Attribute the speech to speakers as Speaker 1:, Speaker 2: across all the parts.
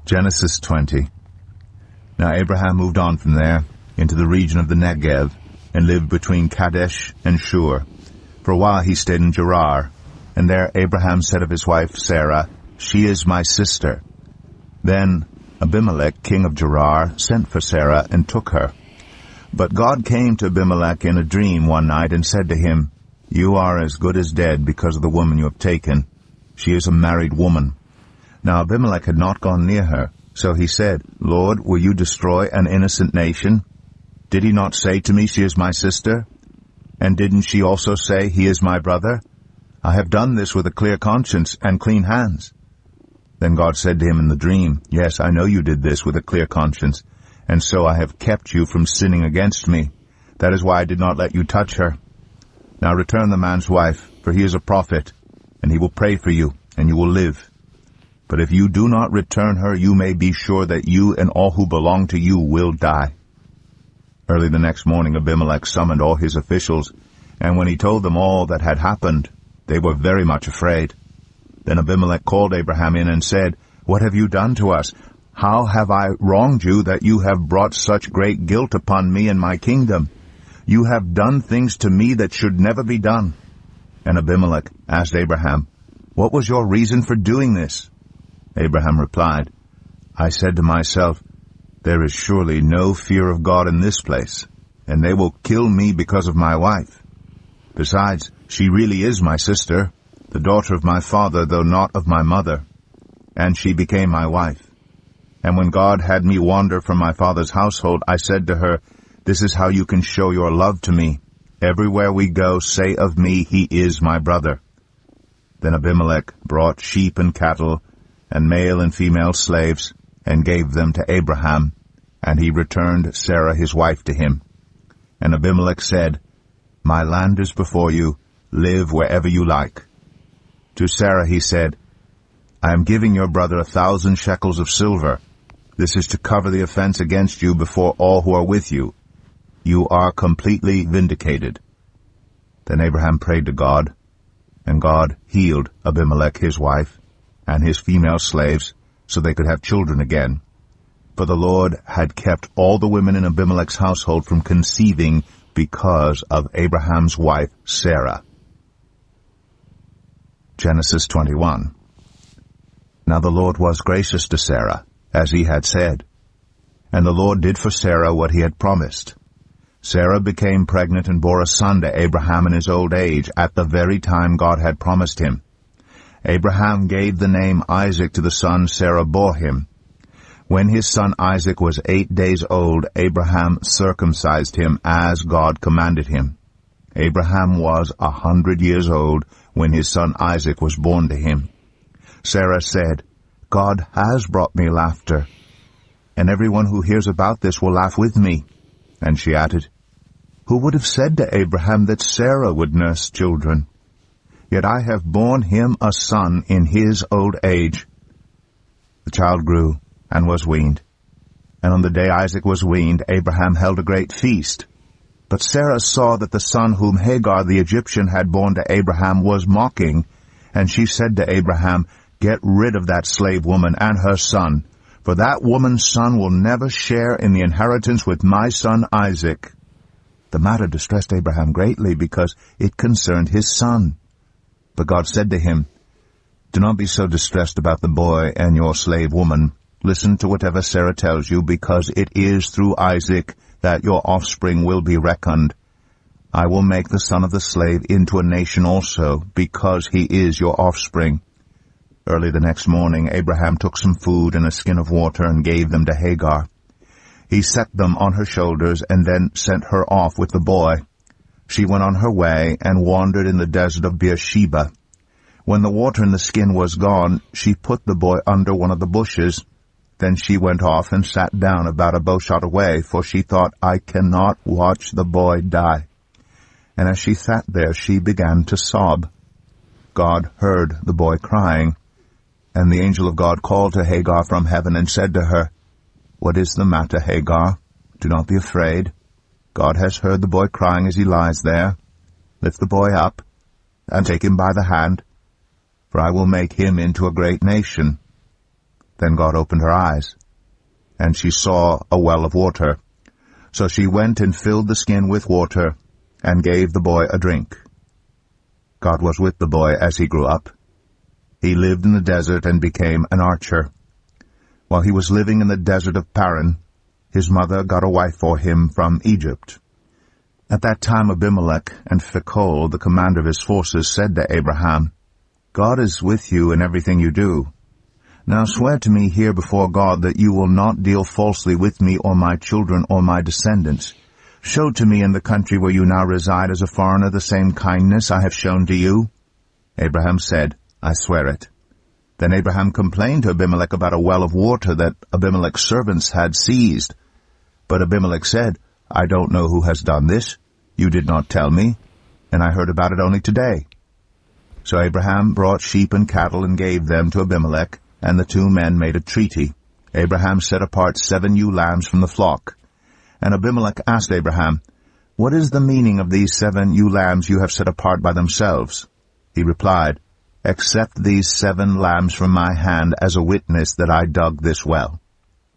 Speaker 1: Genesis 20. Now Abraham moved on from there into the region of the Negev, and lived between Kadesh and Shur. For a while he stayed in Gerar, and there Abraham said of his wife Sarah, "She is my sister." Then Abimelech, king of Gerar, sent for Sarah and took her. But God came to Abimelech in a dream one night and said to him, "You are as good as dead because of the woman you have taken. She is a married woman." Now Abimelech had not gone near her, so he said, "Lord, will you destroy an innocent nation? Did he not say to me, 'She is my sister'? And didn't she also say, 'He is my brother'? I have done this with a clear conscience and clean hands." Then God said to him in the dream, "Yes, I know you did this with a clear conscience, and so I have kept you from sinning against me. That is why I did not let you touch her. Now return the man's wife, for he is a prophet, and he will pray for you, and you will live. But if you do not return her, you may be sure that you and all who belong to you will die." Early the next morning Abimelech summoned all his officials, and when he told them all that had happened, they were very much afraid. Then Abimelech called Abraham in and said, "What have you done to us? How have I wronged you that you have brought such great guilt upon me and my kingdom? You have done things to me that should never be done." And Abimelech asked Abraham, "What was your reason for doing this?" Abraham replied, "I said to myself, 'There is surely no fear of God in this place, and they will kill me because of my wife. Besides, she really is my sister, the daughter of my father, though not of my mother, and she became my wife. And when God had me wander from my father's household, I said to her, This is how you can show your love to me. Everywhere we go, say of me, He is my brother.' Then Abimelech brought sheep and cattle, and male and female slaves, and gave them to Abraham, and he returned Sarah his wife to him. And Abimelech said, 'My land is before you, live wherever you like.' To Sarah he said, 'I am giving your brother 1,000 shekels of silver. This is to cover the offense against you before all who are with you. You are completely vindicated.' Then Abraham prayed to God, and God healed Abimelech his wife, and his female slaves, so they could have children again. For the Lord had kept all the women in Abimelech's household from conceiving because of Abraham's wife Sarah. Genesis 21. Now the Lord was gracious to Sarah, as he had said. And the Lord did for Sarah what he had promised. Sarah became pregnant and bore a son to Abraham in his old age, at the very time God had promised him. Abraham gave the name Isaac to the son Sarah bore him. When his son Isaac was 8 days old, Abraham circumcised him as God commanded him. Abraham was 100 years old when his son Isaac was born to him. Sarah said, "God has brought me laughter, and everyone who hears about this will laugh with me." And she added, "Who would have said to Abraham that Sarah would nurse children? Yet I have borne him a son in his old age." The child grew and was weaned. And on the day Isaac was weaned, Abraham held a great feast. But Sarah saw that the son whom Hagar the Egyptian had borne to Abraham was mocking, and she said to Abraham, "Get rid of that slave woman and her son, for that woman's son will never share in the inheritance with my son Isaac." The matter distressed Abraham greatly, because it concerned his son. But God said to him, "Do not be so distressed about the boy and your slave woman. Listen to whatever Sarah tells you, because it is through Isaac that your offspring will be reckoned. I will make the son of the slave into a nation also, because he is your offspring." Early the next morning Abraham took some food and a skin of water and gave them to Hagar. He set them on her shoulders and then sent her off with the boy. She went on her way and wandered in the desert of Beersheba. When the water in the skin was gone, she put the boy under one of the bushes. Then she went off and sat down about a bowshot away, for she thought, "I cannot watch the boy die." And as she sat there, she began to sob. God heard the boy crying, and the angel of God called to Hagar from heaven and said to her, "What is the matter, Hagar? Do not be afraid. God has heard the boy crying as he lies there. Lift the boy up and take him by the hand, for I will make him into a great nation. Then God opened her eyes, and she saw a well of water. So she went and filled the skin with water, and gave the boy a drink. God was with the boy as he grew up. He lived in the desert and became an archer. While he was living in the desert of Paran, his mother got a wife for him from Egypt. At that time Abimelech and Phicol, the commander of his forces, said to Abraham, God is with you in everything you do. Now swear to me here before God that you will not deal falsely with me or my children or my descendants. Show to me in the country where you now reside as a foreigner the same kindness I have shown to you. Abraham said, I swear it. Then Abraham complained to Abimelech about a well of water that Abimelech's servants had seized. But Abimelech said, I don't know who has done this. You did not tell me, and I heard about it only today. So Abraham brought sheep and cattle and gave them to Abimelech, and the two men made a treaty. Abraham set apart 7 ewe lambs from the flock. And Abimelech asked Abraham, What is the meaning of these 7 ewe lambs you have set apart by themselves? He replied, Accept these 7 lambs from my hand as a witness that I dug this well.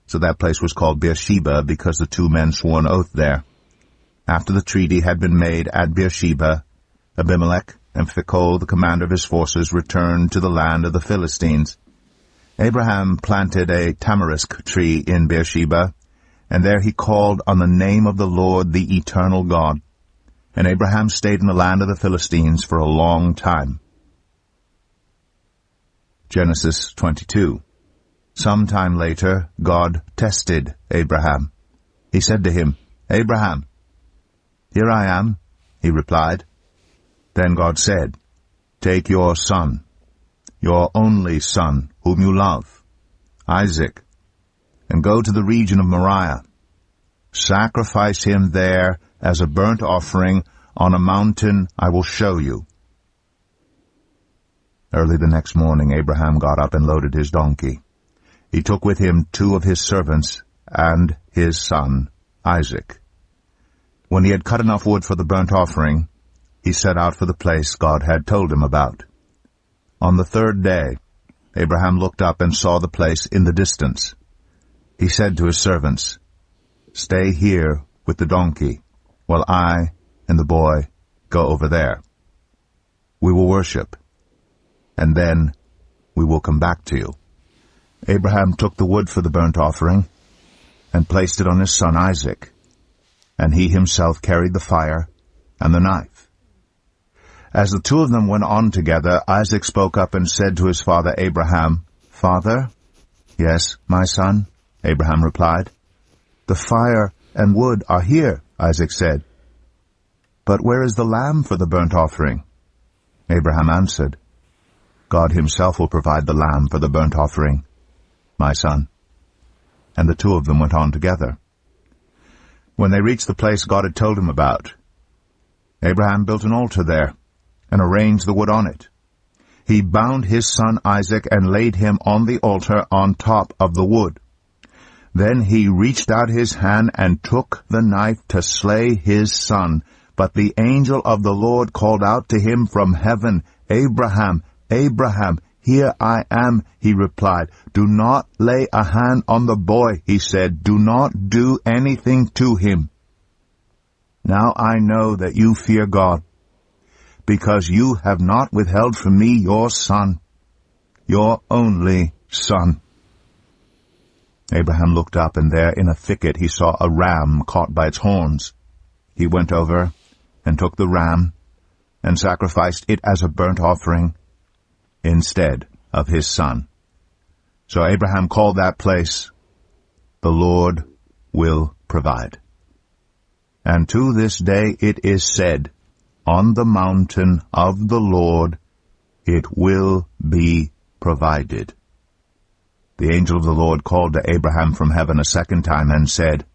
Speaker 1: So that place was called Beersheba, because the 2 men swore an oath there. After the treaty had been made at Beersheba, Abimelech and Phicol, the commander of his forces, returned to the land of the Philistines. Abraham planted a tamarisk tree in Beersheba, and there he called on the name of the Lord, the eternal God. And Abraham stayed in the land of the Philistines for a long time. Genesis 22. Some time later, God tested Abraham. He said to him, Abraham. Here I am, he replied. Then God said, Take your son, your only son, whom you love, Isaac, and go to the region of Moriah. Sacrifice him there as a burnt offering on a mountain I will show you. Early the next morning Abraham got up and loaded his donkey. He took with him 2 of his servants and his son Isaac. When he had cut enough wood for the burnt offering, he set out for the place God had told him about. On the 3rd day, Abraham looked up and saw the place in the distance. He said to his servants, Stay here with the donkey, while I and the boy go over there. We will worship, and then we will come back to you. Abraham took the wood for the burnt offering and placed it on his son Isaac, and he himself carried the fire and the knife. As the 2 of them went on together, Isaac spoke up and said to his father Abraham, Father? Yes, my son, Abraham replied. The fire and wood are here, Isaac said. But where is the lamb for the burnt offering? Abraham answered, God himself will provide the lamb for the burnt offering, my son. And the 2 of them went on together. When they reached the place God had told him about, Abraham built an altar there and arranged the wood on it. He bound his son Isaac and laid him on the altar on top of the wood. Then he reached out his hand and took the knife to slay his son. But the angel of the Lord called out to him from heaven, Abraham, Abraham, here I am, he replied. Do not lay a hand on the boy, he said. Do not do anything to him. Now I know that you fear God, because you have not withheld from me your son, your only son. Abraham looked up, and there in a thicket he saw a ram caught by its horns. He went over and took the ram and sacrificed it as a burnt offering instead of his son. So Abraham called that place, The Lord Will Provide. And to this day it is said, On the mountain of the Lord it will be provided. The angel of the Lord called to Abraham from heaven a second time and said,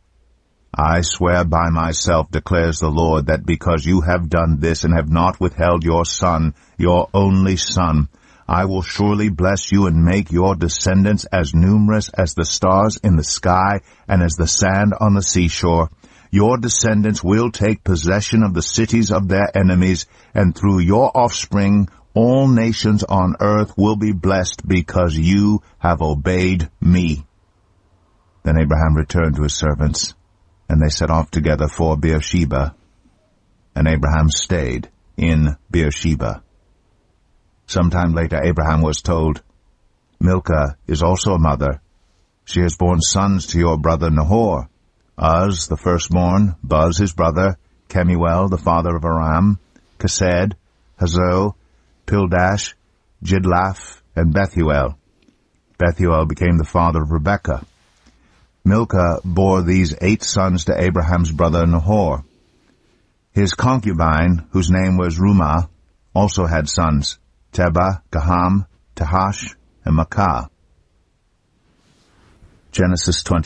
Speaker 1: I swear by myself, declares the Lord, that because you have done this and have not withheld your son, your only son, I will surely bless you and make your descendants as numerous as the stars in the sky and as the sand on the seashore. Your descendants will take possession of the cities of their enemies, and through your offspring All nations on earth will be blessed because you have obeyed me." Then Abraham returned to his servants, and they set off together for Beersheba, and Abraham stayed in Beersheba. Sometime later Abraham was told, "Milcah is also a mother. She has borne sons to your brother Nahor, Uz the firstborn, Buz his brother, Kemuel the father of Aram, Kesed, Hazo, Pildash, Jidlaph, and Bethuel. Bethuel became the father of Rebekah. Milcah bore these 8 sons to Abraham's brother Nahor. His concubine, whose name was Rumah, also had sons, Tebah, Gaham, Tahash, and Makkah." Genesis 20.